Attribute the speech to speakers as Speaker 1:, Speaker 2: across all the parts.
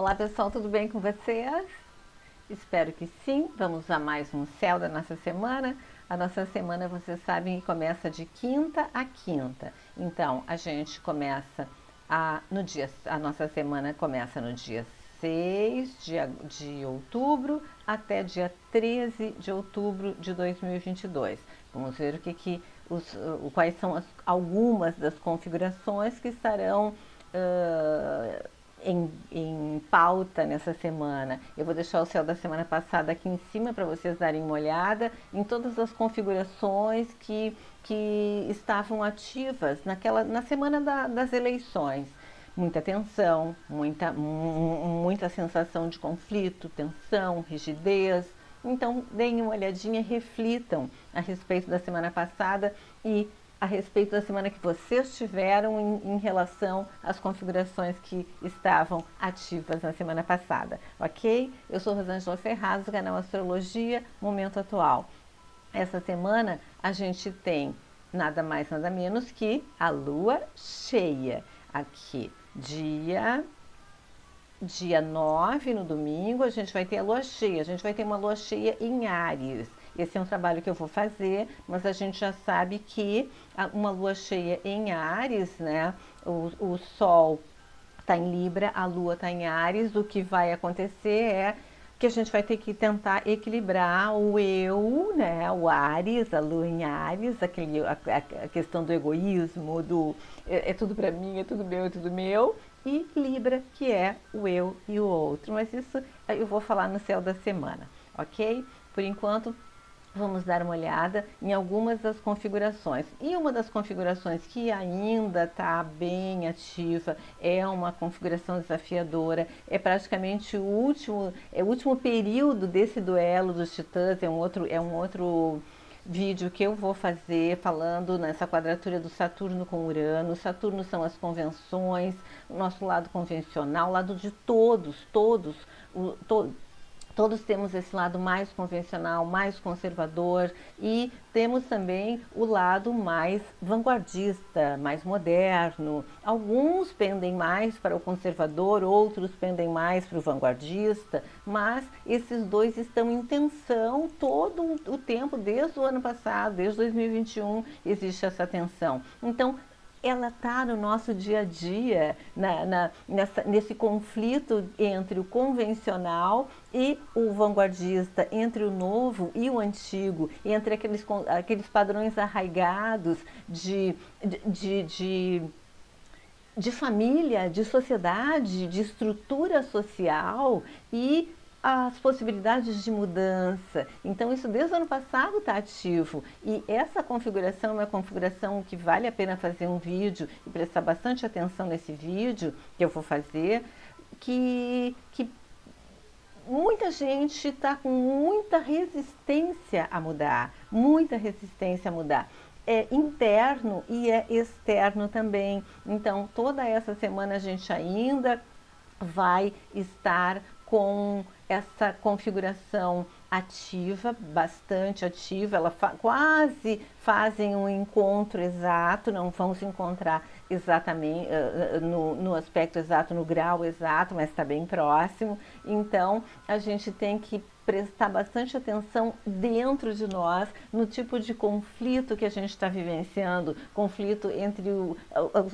Speaker 1: Olá pessoal, tudo bem com vocês? Espero que sim. Vamos a mais um céu da nossa semana. A nossa semana, vocês sabem, começa de quinta a quinta. Então, a gente começa a nossa semana começa no dia 6 de outubro até dia 13 de outubro de 2022. Vamos ver quais são algumas das configurações que estarão em pauta nessa semana. Eu vou deixar o céu da semana passada aqui em cima para vocês darem uma olhada em todas as configurações que estavam ativas na semana das eleições. Muita tensão, muita sensação de conflito, tensão, rigidez. Então, deem uma olhadinha, reflitam a respeito da semana passada e a respeito da semana que vocês tiveram em relação às configurações que estavam ativas na semana passada, ok? Eu sou Rosângela Ferraz, do canal Astrologia Momento Atual. Essa semana a gente tem nada mais nada menos que a lua cheia aqui, dia 9, no domingo, a gente vai ter a lua cheia. A gente vai ter uma lua cheia em Áries. Esse é um trabalho que eu vou fazer, mas a gente já sabe que uma lua cheia em Áries, né? O Sol está em Libra, a Lua está em Áries. O que vai acontecer é que a gente vai ter que tentar equilibrar o eu, né? O Áries, a Lua em Áries, a questão do egoísmo, é tudo para mim, é tudo meu, é tudo meu. E Libra, que é o eu e o outro. Mas isso eu vou falar no céu da semana, ok? Por enquanto, vamos dar uma olhada em algumas das configurações. E uma das configurações que ainda está bem ativa é uma configuração desafiadora. É praticamente o último período desse duelo dos titãs. É um outro vídeo que eu vou fazer falando nessa quadratura do Saturno com Urano. Saturno são as convenções, o nosso lado convencional, o lado de todos temos esse lado mais convencional, mais conservador, e temos também o lado mais vanguardista, mais moderno. Alguns pendem mais para o conservador, outros pendem mais para o vanguardista, mas esses dois estão em tensão todo o tempo, desde o ano passado, desde 2021, existe essa tensão. Então, ela está no nosso dia a dia, nesse conflito entre o convencional e o vanguardista, entre o novo e o antigo, entre aqueles padrões arraigados de família, de sociedade, de estrutura social e as possibilidades de mudança. Então, isso desde o ano passado está ativo. E essa configuração é uma configuração que vale a pena fazer um vídeo e prestar bastante atenção nesse vídeo que eu vou fazer, que muita gente está com muita resistência a mudar, muita resistência a mudar. É interno e é externo também. Então, toda essa semana a gente ainda vai estar com essa configuração ativa, bastante ativa. Quase fazem um encontro exato, não vão se encontrar exatamente no aspecto exato, no grau exato, mas está bem próximo. Então, a gente tem que prestar bastante atenção dentro de nós, no tipo de conflito que a gente está vivenciando, conflito entre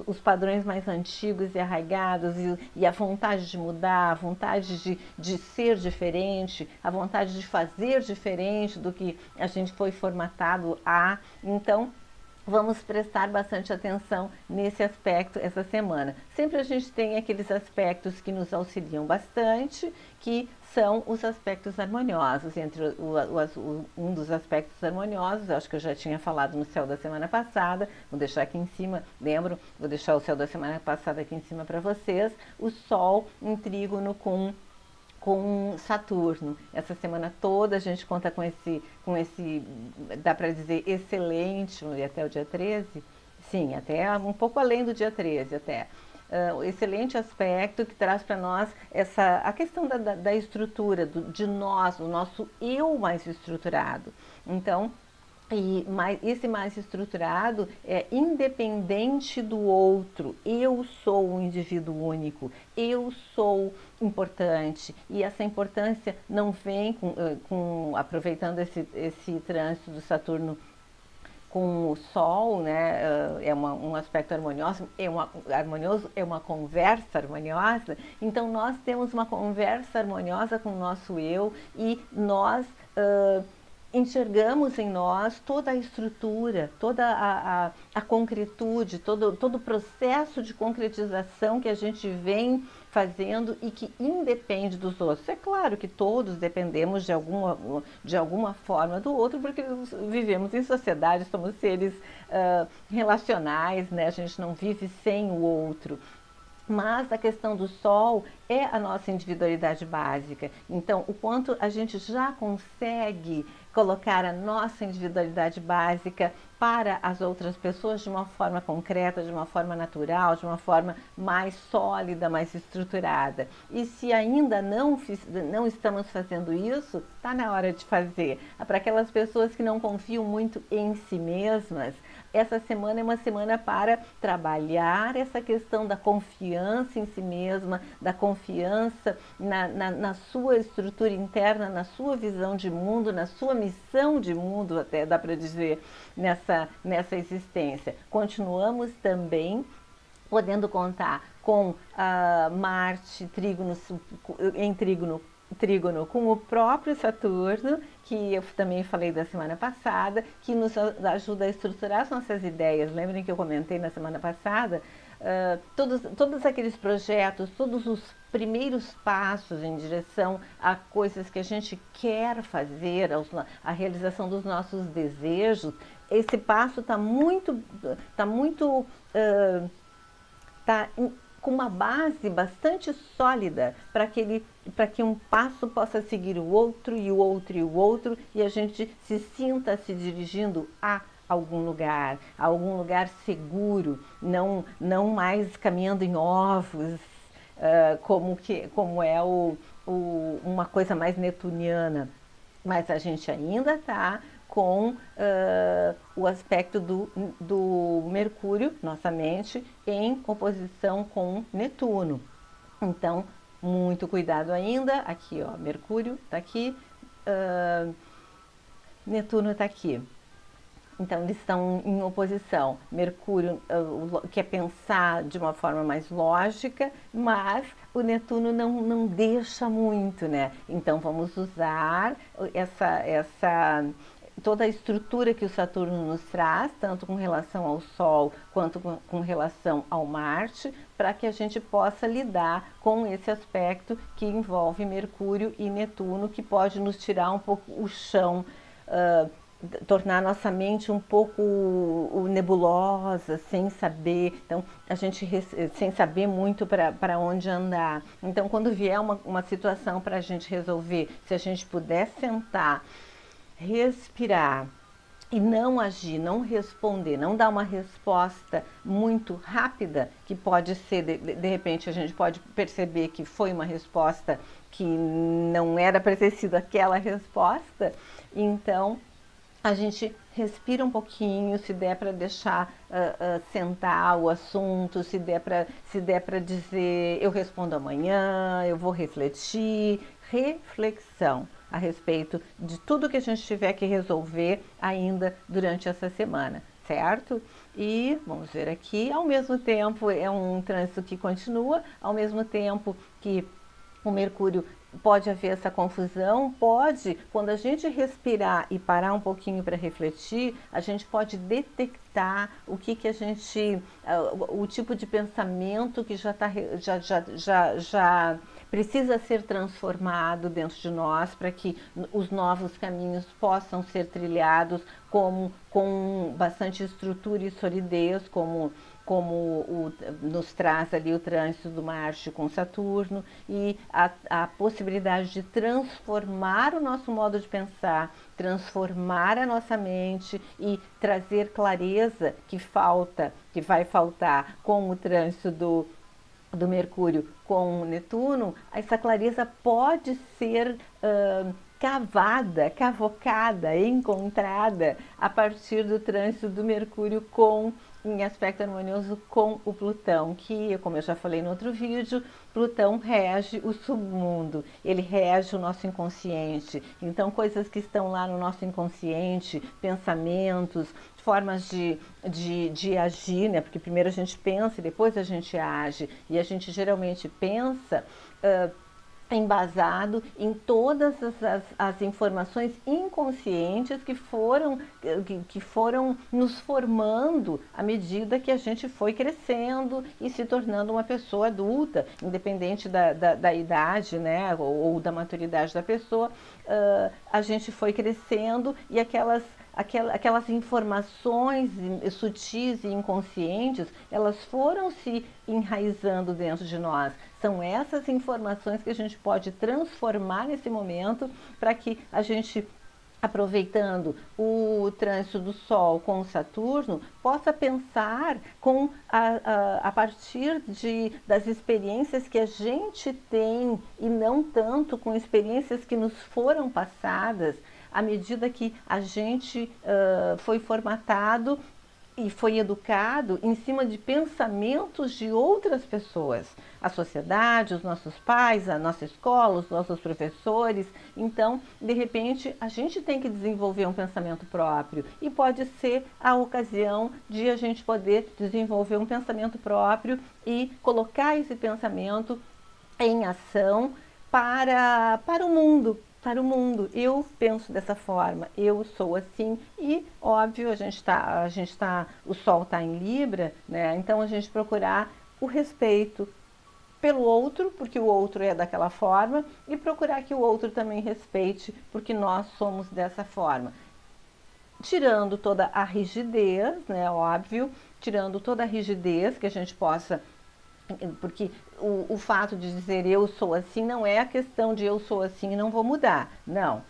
Speaker 1: os padrões mais antigos e arraigados e a vontade de mudar, a vontade de ser diferente, a vontade de fazer diferente do que a gente foi formatado a. Então, vamos prestar bastante atenção nesse aspecto essa semana. Sempre a gente tem aqueles aspectos que nos auxiliam bastante, que são os aspectos harmoniosos. Um dos aspectos harmoniosos, acho que eu já tinha falado no céu da semana passada, vou deixar aqui em cima, lembro, vou deixar o céu da semana passada aqui em cima para vocês, o Sol em trígono com Saturno. Essa semana toda a gente conta com esse dá para dizer, excelente, até o dia 13? Sim, até um pouco além do dia 13 até. Excelente aspecto que traz para nós a questão da estrutura, de nós, o nosso eu mais estruturado. Então, E esse mais estruturado é independente do outro. Eu sou um indivíduo único, eu sou importante. E essa importância não vem aproveitando esse trânsito do Saturno com o Sol, né, um aspecto harmonioso, é uma conversa harmoniosa. Então nós temos uma conversa harmoniosa com o nosso eu e nós enxergamos em nós toda a estrutura, toda a concretude, todo o processo de concretização que a gente vem fazendo e que independe dos outros. É claro que todos dependemos de alguma forma do outro, porque vivemos em sociedade, somos seres relacionais, né? A gente não vive sem o outro. Mas a questão do Sol é a nossa individualidade básica. Então, o quanto a gente já consegue colocar a nossa individualidade básica para as outras pessoas de uma forma concreta, de uma forma natural, de uma forma mais sólida, mais estruturada. E se ainda não estamos fazendo isso, está na hora de fazer. Para aquelas pessoas que não confiam muito em si mesmas, essa semana é uma semana para trabalhar essa questão da confiança em si mesma, da confiança na sua estrutura interna, na sua visão de mundo, na sua missão de mundo, até dá para dizer, nessa existência. Continuamos também podendo contar com Marte em trígono com o próprio Saturno, que eu também falei da semana passada, que nos ajuda a estruturar as nossas ideias. Lembrem que eu comentei na semana passada, todos aqueles projetos, todos os primeiros passos em direção a coisas que a gente quer fazer, a realização dos nossos desejos, esse passo está tá com uma base bastante sólida para que um passo possa seguir o outro e o outro e o outro e a gente se sinta se dirigindo a algum lugar seguro, não mais caminhando em ovos, como é uma coisa mais netuniana. Mas a gente ainda está com o aspecto do Mercúrio, nossa mente, em oposição com Netuno. Então, muito cuidado ainda. Aqui, ó, Mercúrio está aqui, Netuno está aqui. Então, eles estão em oposição. Mercúrio quer pensar de uma forma mais lógica, mas o Netuno não deixa muito, né? Então, vamos usar toda a estrutura que o Saturno nos traz, tanto com relação ao Sol quanto com relação ao Marte, para que a gente possa lidar com esse aspecto que envolve Mercúrio e Netuno, que pode nos tirar um pouco o chão, tornar nossa mente um pouco nebulosa, sem saber, então a gente sem saber muito para onde andar. Então, quando vier uma situação para a gente resolver, se a gente puder sentar, respirar e não agir, não responder, não dar uma resposta muito rápida, que pode ser, de repente, a gente pode perceber que foi uma resposta que não era para ter sido aquela resposta, então a gente respira um pouquinho, se der para deixar sentar o assunto, se der para dizer eu respondo amanhã, eu vou refletir, reflexão a respeito de tudo que a gente tiver que resolver ainda durante essa semana, certo? E vamos ver aqui, ao mesmo tempo é um trânsito que continua, ao mesmo tempo que o Mercúrio pode haver essa confusão, quando a gente respirar e parar um pouquinho para refletir, a gente pode detectar o que a gente, o tipo de pensamento que já precisa ser transformado dentro de nós para que os novos caminhos possam ser trilhados com bastante estrutura e solidez, como nos traz ali o trânsito do Marte com Saturno, e a possibilidade de transformar o nosso modo de pensar, transformar a nossa mente e trazer clareza que vai faltar com o trânsito do Mercúrio com o Netuno. Essa clareza pode ser cavocada, encontrada a partir do trânsito do Mercúrio em aspecto harmonioso com o Plutão, que, como eu já falei no outro vídeo, Plutão rege o submundo, ele rege o nosso inconsciente. Então, coisas que estão lá no nosso inconsciente, pensamentos, formas de agir, né? Porque primeiro a gente pensa e depois a gente age, e a gente geralmente pensa embasado em todas as informações inconscientes que foram nos formando à medida que a gente foi crescendo e se tornando uma pessoa adulta, independente da idade, né, ou da maturidade da pessoa, a gente foi crescendo e aquelas informações sutis e inconscientes, elas foram se enraizando dentro de nós. São essas informações que a gente pode transformar nesse momento para que a gente, aproveitando o trânsito do Sol com o Saturno, possa pensar a partir das experiências que a gente tem e não tanto com experiências que nos foram passadas à medida que a gente foi formatado e foi educado em cima de pensamentos de outras pessoas, a sociedade, os nossos pais, a nossa escola, os nossos professores. Então, de repente, a gente tem que desenvolver um pensamento próprio e pode ser a ocasião de a gente poder desenvolver um pensamento próprio e colocar esse pensamento em ação para o mundo. Para o mundo, eu penso dessa forma, eu sou assim e, óbvio, o Sol está em Libra, né? Então a gente procurar o respeito pelo outro, porque o outro é daquela forma, e procurar que o outro também respeite, porque nós somos dessa forma. Tirando toda a rigidez, né? Óbvio, tirando toda a rigidez que a gente possa. Porque o fato de dizer eu sou assim não é a questão de eu sou assim e não vou mudar. Não,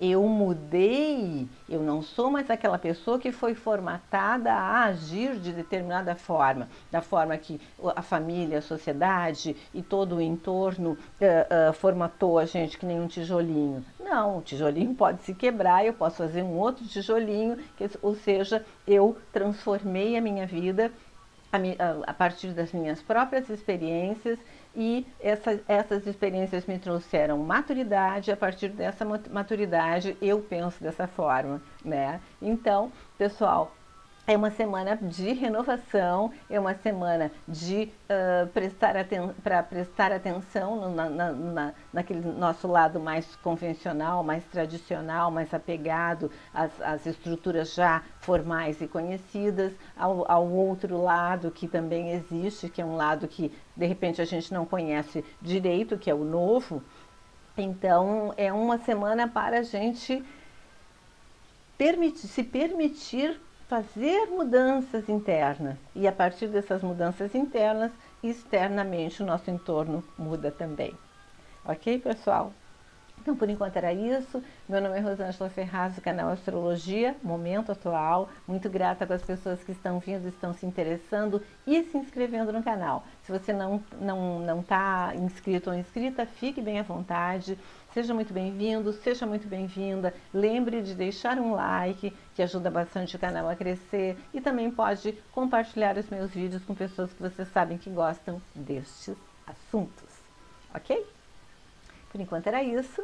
Speaker 1: eu mudei, eu não sou mais aquela pessoa que foi formatada a agir de determinada forma, da forma que a família, a sociedade e todo o entorno formatou a gente que nem um tijolinho. Não, o tijolinho pode se quebrar, eu posso fazer um outro tijolinho, ou seja, eu transformei a minha vida a partir das minhas próprias experiências e essas experiências me trouxeram maturidade, a partir dessa maturidade eu penso dessa forma, né? Então, pessoal, é uma semana de renovação, é uma semana de prestar atenção naquele nosso lado mais convencional, mais tradicional, mais apegado às estruturas já formais e conhecidas, ao outro lado que também existe, que é um lado que de repente a gente não conhece direito, que é o novo. Então, é uma semana para a gente se permitir fazer mudanças internas. E a partir dessas mudanças internas, externamente o nosso entorno muda também. Ok, pessoal? Então, por enquanto era isso. Meu nome é Rosângela Ferraz, do canal Astrologia, Momento Atual. Muito grata com as pessoas que estão vindo, estão se interessando e se inscrevendo no canal. Se você não está inscrito ou inscrita, fique bem à vontade. Seja muito bem-vindo, seja muito bem-vinda. Lembre de deixar um like, que ajuda bastante o canal a crescer. E também pode compartilhar os meus vídeos com pessoas que vocês sabem que gostam destes assuntos. Ok? Por enquanto era isso.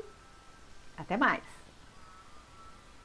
Speaker 1: Até mais!